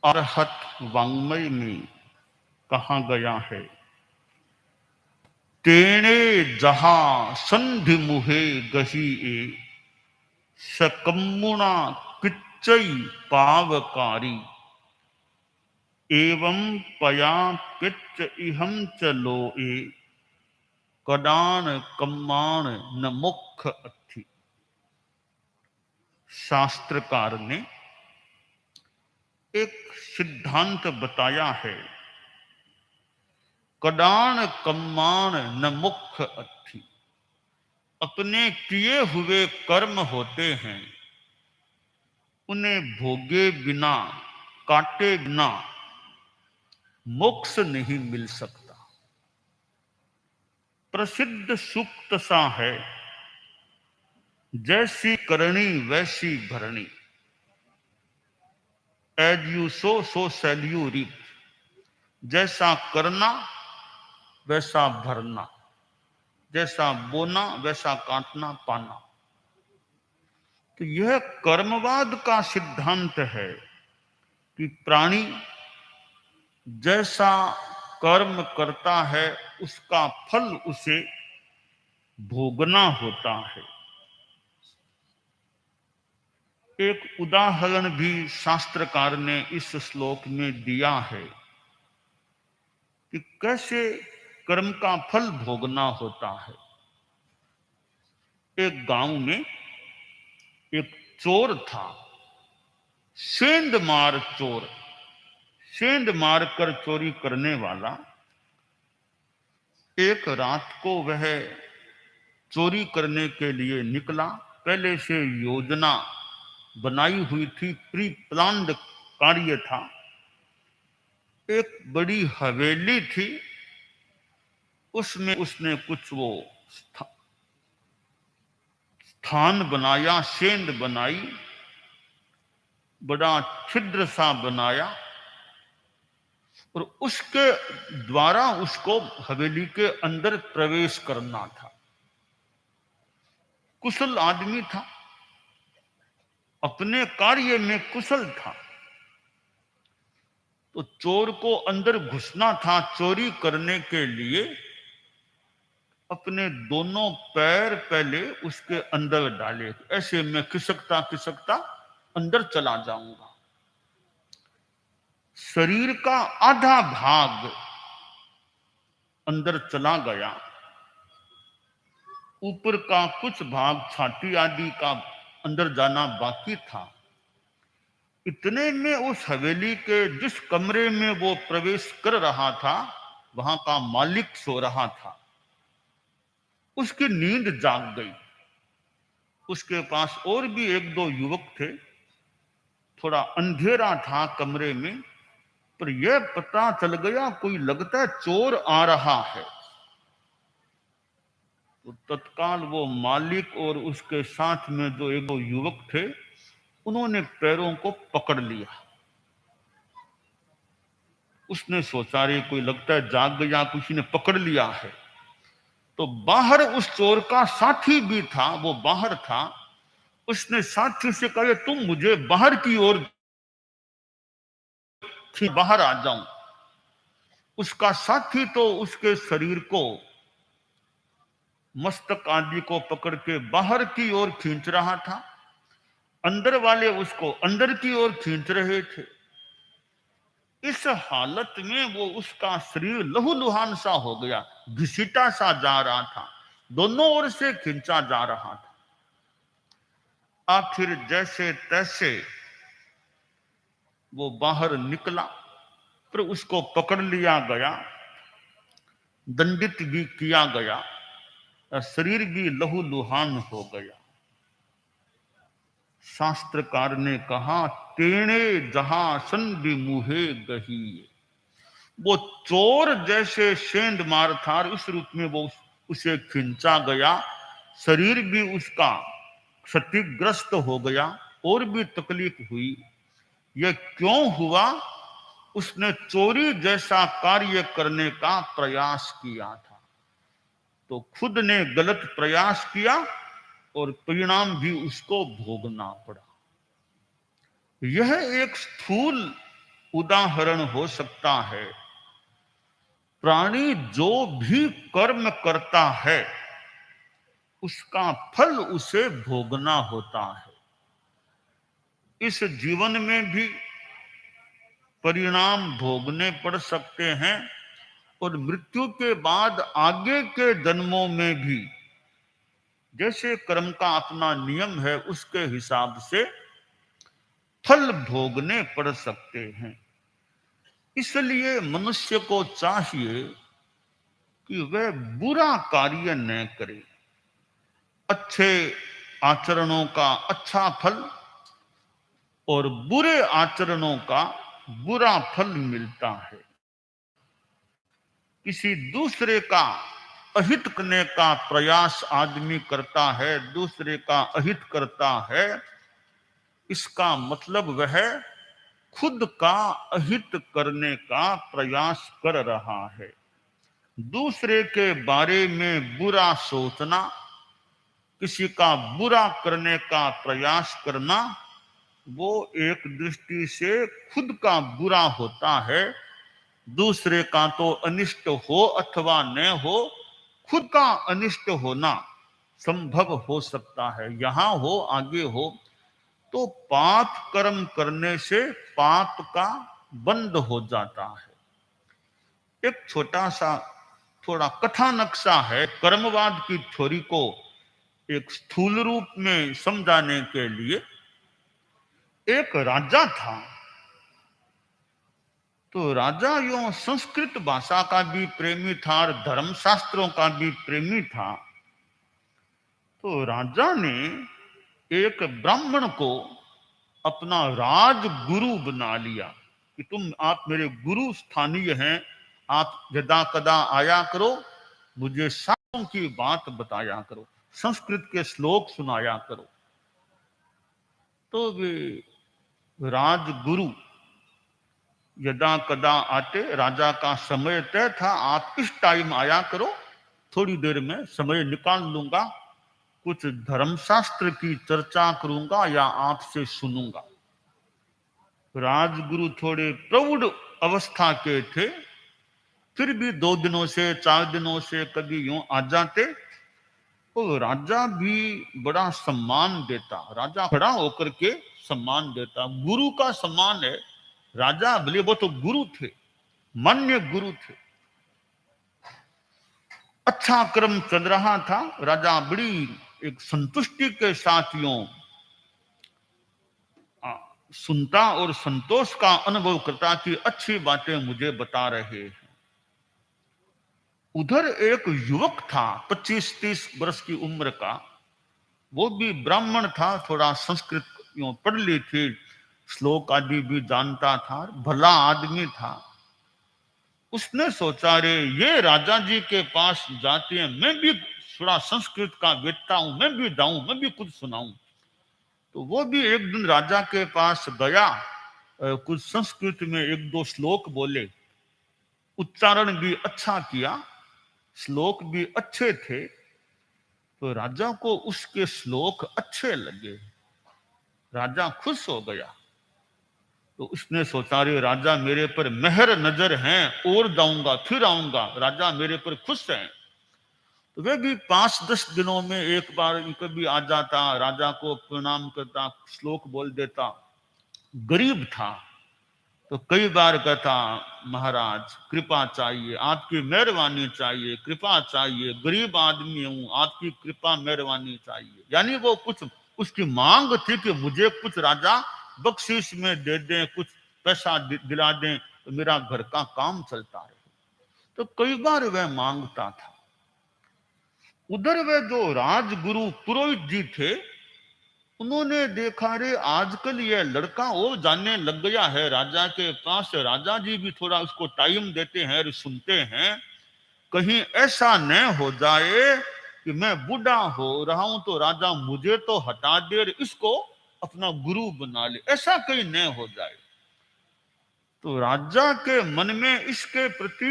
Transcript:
अरहत वाङ्मय में कहा गया है, तेणे जहां संधि मुहे गही ए, सकम्मुणा किच्चई पावकारी, एवं पया पिच्च इहं च लोए, कदान कम्माण न मुख अथि। शास्त्रकार ने एक सिद्धांत बताया है, कदान कम्माण न मुख अथि। अपने किए हुए कर्म होते हैं, उन्हें भोगे बिना, काटे बिना मोक्ष नहीं मिल सकता। प्रसिद्ध सूक्त सा है, जैसी करनी वैसी भरनी, as you sow shall you reap. जैसा करना वैसा भरना, जैसा बोना वैसा काटना पाना। तो यह कर्मवाद का सिद्धांत है कि प्राणी जैसा कर्म करता है उसका फल उसे भोगना होता है। एक उदाहरण भी शास्त्रकार ने इस श्लोक में दिया है कि कैसे कर्म का फल भोगना होता है। एक गांव में एक चोर था, सेंध मार चोर। सेंध मार कर चोरी करने वाला। एक रात को वह चोरी करने के लिए निकला। पहले से योजना बनाई हुई थी, प्री प्लान्ड कार्य था। एक बड़ी हवेली थी, उसमें उसने कुछ वो स्थान बनाया, सेंध बनाई, बड़ा छिद्र सा बनाया और उसके द्वारा उसको हवेली के अंदर प्रवेश करना था। कुशल आदमी था, अपने कार्य में कुशल था। तो चोर को अंदर घुसना था। चोरी करने के लिए अपने दोनों पैर पहले उसके अंदर डाले, ऐसे मैं खिसकता खिसकता अंदर चला जाऊंगा। शरीर का आधा भाग अंदर चला गया, ऊपर का कुछ भाग छाती आदि का अंदर जाना बाकी था। इतने में उस हवेली के जिस कमरे में वो प्रवेश कर रहा था, वहां का मालिक सो रहा था। उसकी नींद जाग गई। उसके पास और भी एक दो युवक थे। थोड़ा अंधेरा था कमरे में, पर यह पता चल गया कोई लगता है चोर आ रहा है। तो तत्काल वो मालिक और उसके साथ में जो एक दो युवक थे, उन्होंने पैरों को पकड़ लिया। उसने सोचा रे कोई लगता है जाग गया, किसी ने पकड़ लिया है। तो बाहर उस चोर का साथी भी था, वो बाहर था। उसने साथी से कहा तुम मुझे बाहर की ओर, बाहर आ जाऊं। उसका साथी तो उसके शरीर को, मस्तक आदि को पकड़ के बाहर की ओर खींच रहा था, अंदर वाले उसको अंदर की ओर खींच रहे थे। इस हालत में वो उसका शरीर लहूलुहान सा हो गया, घसीटा सा जा रहा था, दोनों ओर से खींचा जा रहा था। आखिर जैसे तैसे वो बाहर निकला, फिर उसको पकड़ लिया गया, दंडित भी किया गया, शरीर भी लहूलुहान हो गया। शास्त्रकार ने कहा, तेणे जहां संधि मुहे गही। वो चोर जैसे सेंध मार था, इस रूप में वो उसे खींचा गया। शरीर भी उसका क्षतिग्रस्त हो गया और भी तकलीफ हुई। यह क्यों हुआ? उसने चोरी जैसा कार्य करने का प्रयास किया था, तो खुद ने गलत प्रयास किया और परिणाम भी उसको भोगना पड़ा। यह एक स्थूल उदाहरण हो सकता है। प्राणी जो भी कर्म करता है उसका फल उसे भोगना होता है। इस जीवन में भी परिणाम भोगने पड़ सकते हैं और मृत्यु के बाद आगे के जन्मों में भी जैसे कर्म का अपना नियम है उसके हिसाब से फल भोगने पड़ सकते हैं। इसलिए मनुष्य को चाहिए कि वह बुरा कार्य न करे। अच्छे आचरणों का अच्छा फल और बुरे आचरणों का बुरा फल मिलता है। किसी दूसरे का अहित करने का प्रयास आदमी करता है, दूसरे का अहित करता है, इसका मतलब वह खुद का अहित करने का प्रयास कर रहा है। दूसरे के बारे में बुरा सोचना, किसी का बुरा करने का प्रयास करना, वो एक दृष्टि से खुद का बुरा होता है। दूसरे का तो अनिष्ट हो अथवा न हो, खुद का अनिष्ट होना संभव हो सकता है। यहां हो, आगे हो, तो पाप कर्म करने से पाप का बंद हो जाता है। एक छोटा सा थोड़ा कथानक सा है कर्मवाद की थ्योरी को एक स्थूल रूप में समझाने के लिए। एक राजा था, तो राजा यूं संस्कृत भाषा का भी प्रेमी था और धर्मशास्त्रों का भी प्रेमी था। तो राजा ने एक ब्राह्मण को अपना राजगुरु बना लिया कि आप मेरे गुरु स्थानीय हैं, आप यदा कदा आया करो, मुझे शास्त्रों की बात बताया करो, संस्कृत के श्लोक सुनाया करो। तो वे राजगुरु यदा कदा आते, राजा का समय तय था, आप इस टाइम आया करो, थोड़ी देर में समय निकाल लूंगा, कुछ धर्मशास्त्र की चर्चा करूंगा या आपसे सुनूंगा। राजगुरु थोड़े प्रौढ़ अवस्था के थे, फिर भी 2 दिनों से 4 दिनों से कभी यूं आ जाते। तो राजा भी बड़ा सम्मान देता, राजा खड़ा होकर के सम्मान देता। गुरु का सम्मान है। राजा भले वो तो गुरु थे, मान्य गुरु थे। अच्छा क्रम चल रहा था, राजा बड़ी एक संतुष्टि के साथ यूं सुनता और संतोष का अनुभव करता कि अच्छी बातें मुझे बता रहे हैं। उधर एक युवक था 25-30 वर्ष की उम्र का, वो भी ब्राह्मण था, थोड़ा संस्कृत यूं पढ़ ली थी, श्लोक आदि भी जानता था, भला आदमी था। उसने सोचा रे ये राजा जी के पास जाते हैं, मैं भी थोड़ा संस्कृत का वेत्ता हूं, मैं भी जाऊं, मैं भी कुछ सुनाऊं। तो वो भी एक दिन राजा के पास गया, कुछ संस्कृत में 1-2 श्लोक बोले, उच्चारण भी अच्छा किया, श्लोक भी अच्छे थे। तो राजा को उसके श्लोक अच्छे लगे, राजा खुश हो गया। तो उसने सोचा रे राजा मेरे पर मेहर नजर हैं, और जाऊंगा फिर आऊंगा, राजा मेरे पर खुश हैं। तो वे भी 5-10 दिनों में एक बार कभी आ जाता, राजा को प्रणाम करता, श्लोक बोल देता। गरीब था तो कई बार कहता महाराज कृपा चाहिए, आपकी मेहरबानी चाहिए, कृपा चाहिए, गरीब आदमी हूं, आपकी कृपा मेहरबानी चाहिए। यानी वो कुछ उसकी मांग थी कि मुझे कुछ राजा बख्शीश में दे दें, कुछ पैसा दिला दें तो मेरा घर का काम चलता रहे। तो कई बार वह मांगता था। उधर वे जो राजगुरु पुरोहित जी थे, उन्होंने देखा रे आजकल ये लड़का और जानने लग गया है राजा के पास, राजा जी भी थोड़ा उसको टाइम देते हैं और सुनते हैं, कहीं ऐसा न हो जाए कि मैं बूढ़ा हो रहा हूं तो राजा मुझे तो हटा दे और इसको अपना गुरु बना ले, ऐसा कहीं न हो जाए। तो राजा के मन में इसके प्रति